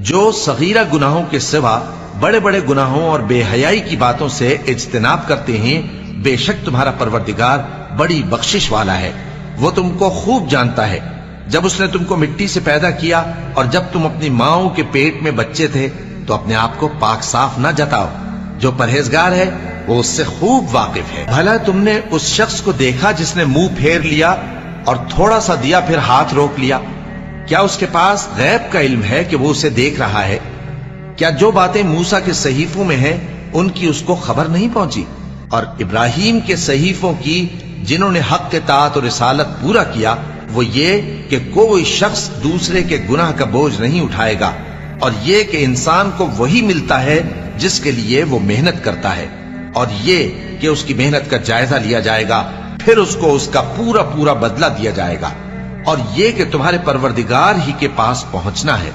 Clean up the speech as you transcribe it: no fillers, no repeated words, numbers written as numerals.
جو صغیرہ گناہوں کے سوا بڑے بڑے گناہوں اور بے حیائی کی باتوں سے اجتناب کرتے ہیں، بے شک تمہارا پروردگار بڑی بخشش والا ہے، وہ تم کو خوب جانتا ہے۔ جب اس نے تم کو مٹی سے پیدا کیا اور جب تم اپنی ماؤں کے پیٹ میں بچے تھے تو اپنے آپ کو پاک صاف نہ جتاؤ، جو پرہیزگار ہے وہ اس سے خوب واقف ہے۔ بھلا تم نے اس شخص کو دیکھا جس نے منہ پھیر لیا اور تھوڑا سا دیا پھر ہاتھ روک لیا؟ کیا اس کے پاس غیب کا علم ہے کہ وہ اسے دیکھ رہا ہے؟ کیا جو باتیں موسیٰ کے صحیفوں میں ہیں ان کی اس کو خبر نہیں پہنچی؟ اور ابراہیم کے صحیفوں کی جنہوں نے حق کے اطاعت اور رسالت پورا کیا، وہ یہ کہ کوئی شخص دوسرے کے گناہ کا بوجھ نہیں اٹھائے گا، اور یہ کہ انسان کو وہی ملتا ہے جس کے لیے وہ محنت کرتا ہے، اور یہ کہ اس کی محنت کا جائزہ لیا جائے گا، پھر اس کو اس کا پورا پورا بدلہ دیا جائے گا، اور یہ کہ تمہارے پروردگار ہی کے پاس پہنچنا ہے۔